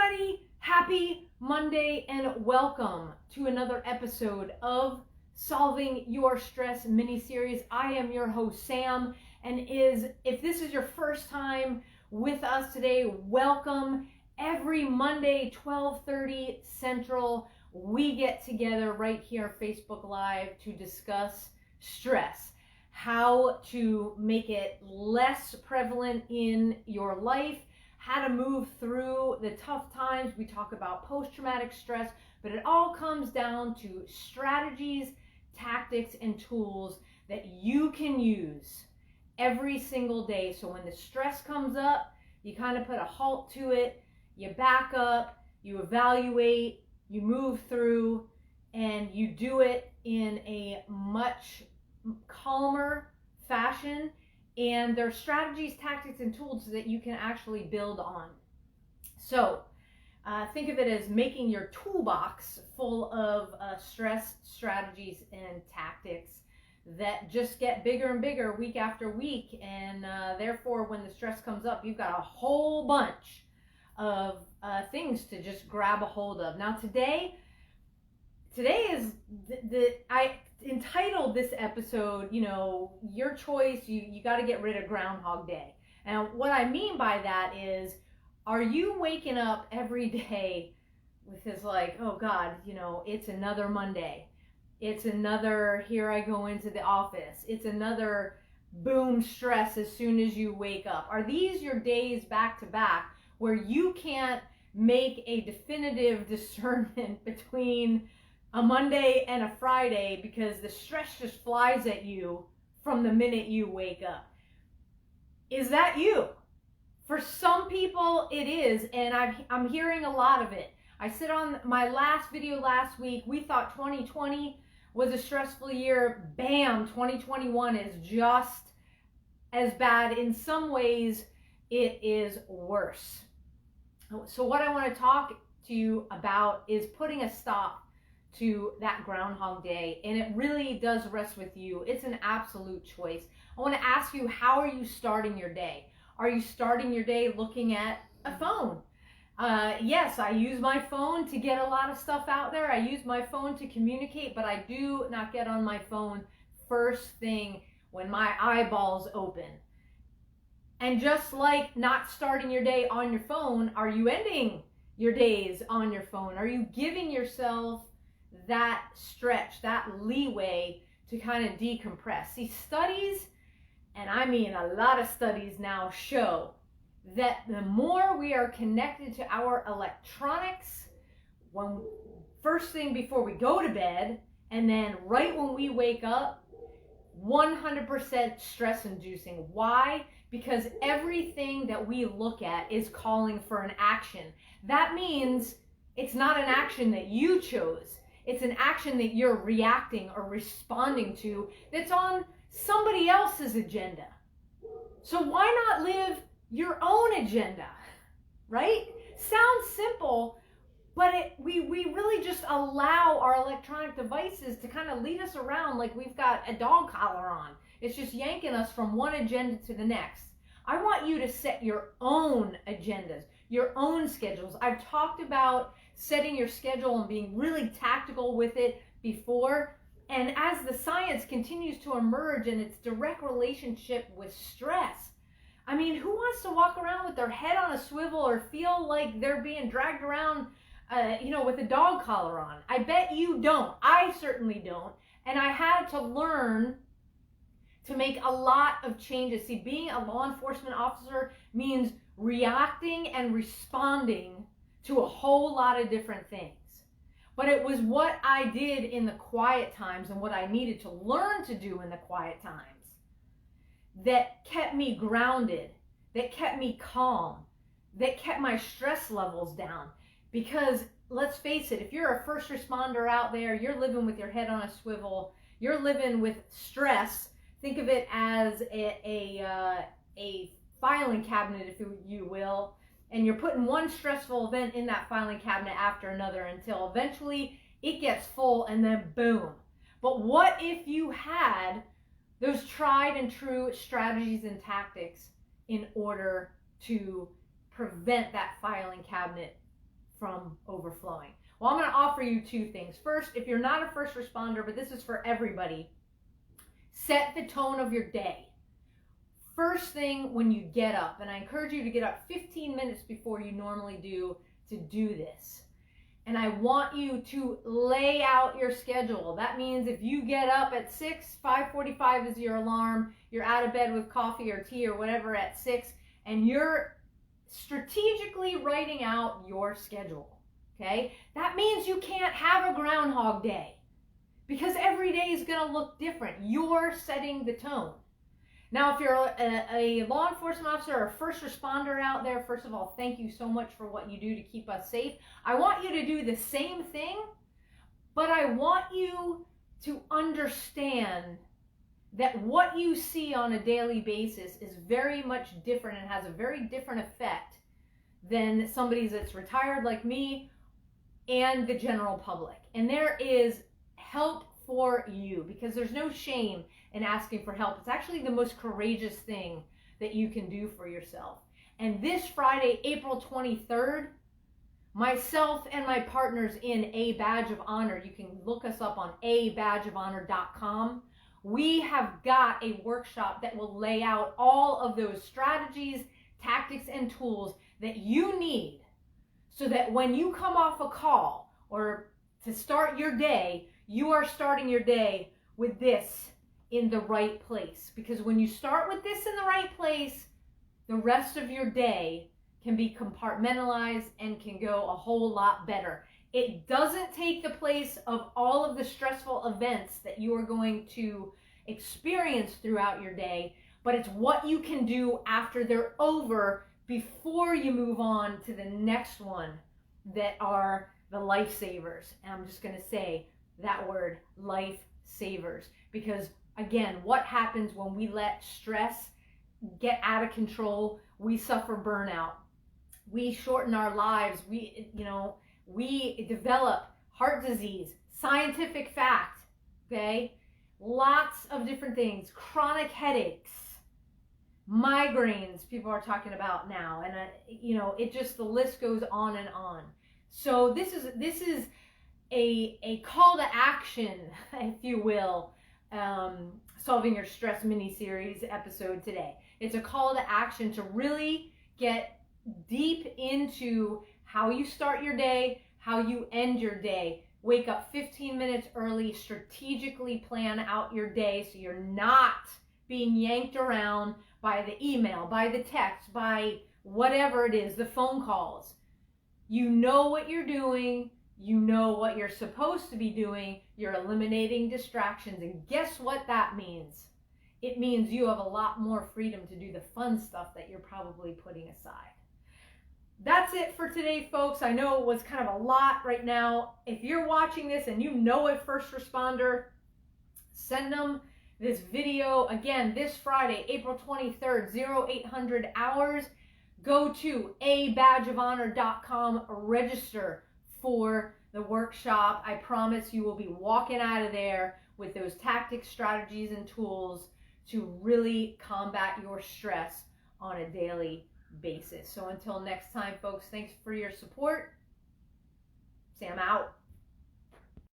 everybody, happy Monday and welcome to another episode of Solving Your Stress mini-series. I am your host Sam, and if this is your first time with us today, welcome. Every Monday 12:30 Central we get together right here Facebook Live to discuss stress, how to make it less prevalent in your life, how to move through the tough times. We talk about post-traumatic stress, but it all comes down to strategies, tactics, and tools that you can use every single day. So when the stress comes up, you kind of put a halt to it, you back up, you evaluate, you move through, and you do it in a much calmer fashion. And there are strategies, tactics, and tools that you can actually build on. So think of it as making your toolbox full of stress strategies and tactics that just get bigger and bigger week after week. And therefore, when the stress comes up, you've got a whole bunch of things to just grab a hold of. Now, today is I entitled this episode, your choice. You got to get rid of Groundhog Day. And what I mean by that is, are you waking up every day with this like, oh God, it's another Monday. It's another, here I go into the office. It's another boom stress as soon as you wake up. Are these your days back to back where you can't make a definitive discernment between a Monday and a Friday because the stress just flies at you from the minute you wake up? Is that you? For some people it is, and I'm hearing a lot of it. I said on my last video last week, we thought 2020 was a stressful year. Bam, 2021 is just as bad. In some ways, it is worse. So what I want to talk to you about is putting a stop to that Groundhog Day, and it really does rest with you. It's an absolute choice. I want to ask you, how are you starting your day? Are you starting your day looking at a phone? Yes, I use my phone to get a lot of stuff out there. I use my phone to communicate, but I do not get on my phone first thing when my eyeballs open. And just like not starting your day on your phone, are you ending your days on your phone? Are you giving yourself that stretch, that leeway to kind of decompress? See, studies, and I mean a lot of studies now, show that the more we are connected to our electronics, first thing before we go to bed, and then right when we wake up, 100% stress inducing. Why? Because everything that we look at is calling for an action. That means it's not an action that you chose. It's an action that you're reacting or responding to that's on somebody else's agenda. So why not live your own agenda, right? Sounds simple, but we really just allow our electronic devices to kind of lead us around like we've got a dog collar on. It's just yanking us from one agenda to the next. I want you to set your own agendas, your own schedules. I've talked about setting your schedule and being really tactical with it before. And as the science continues to emerge in its direct relationship with stress, I mean, who wants to walk around with their head on a swivel or feel like they're being dragged around, with a dog collar on? I bet you don't. I certainly don't. And I had to learn to make a lot of changes. See, being a law enforcement officer means reacting and responding to a whole lot of different things. But it was what I did in the quiet times and what I needed to learn to do in the quiet times that kept me grounded, that kept me calm, that kept my stress levels down. Because let's face it, if you're a first responder out there, you're living with your head on a swivel, you're living with stress. Think of it as a filing cabinet, if you will, and you're putting one stressful event in that filing cabinet after another until eventually it gets full and then boom. But what if you had those tried and true strategies and tactics in order to prevent that filing cabinet from overflowing? Well, I'm going to offer you two things. First, if you're not a first responder, but this is for everybody, set the tone of your day. First thing when you get up, and I encourage you to get up 15 minutes before you normally do to do this. And I want you to lay out your schedule. That means if you get up at 6, 5:45 is your alarm, you're out of bed with coffee or tea or whatever at 6, and you're strategically writing out your schedule, okay? That means you can't have a Groundhog Day because every day is going to look different. You're setting the tone. Now, if you're a law enforcement officer or a first responder out there, first of all, thank you so much for what you do to keep us safe. I want you to do the same thing, but I want you to understand that what you see on a daily basis is very much different and has a very different effect than somebody that's retired like me and the general public. And there is help for you because there's no shame in asking for help. It's actually the most courageous thing that you can do for yourself. And this Friday, April 23rd, myself and my partners in A Badge of Honor, you can look us up on abadgeofhonor.com. We have got a workshop that will lay out all of those strategies, tactics, and tools that you need so that when you come off a call or to start your day, you are starting your day with this in the right place. Because when you start with this in the right place, the rest of your day can be compartmentalized and can go a whole lot better. It doesn't take the place of all of the stressful events that you are going to experience throughout your day, but it's what you can do after they're over before you move on to the next one that are the lifesavers. And I'm just going to say that word, lifesavers, because again, what happens when we let stress get out of control? We suffer burnout. We shorten our lives. We develop heart disease, scientific fact, okay? Lots of different things, chronic headaches, migraines people are talking about now. And, it just, the list goes on and on. So this is a call to action, if you will, Solving Your Stress mini-series episode today. It's a call to action to really get deep into how you start your day, how you end your day. Wake up 15 minutes early, strategically plan out your day so you're not being yanked around by the email, by the text, by whatever it is, the phone calls. You know what you're doing. You know what you're supposed to be doing. You're eliminating distractions. And guess what that means? It means you have a lot more freedom to do the fun stuff that you're probably putting aside. That's it for today, folks. I know it was kind of a lot right now. If you're watching this and you know a first responder, send them this video. Again, this Friday, April 23rd, 0800 hours. Go to abadgeofhonor.com, register for the workshop. I promise you will be walking out of there with those tactics, strategies, and tools to really combat your stress on a daily basis. So until next time, folks, thanks for your support. Sam out.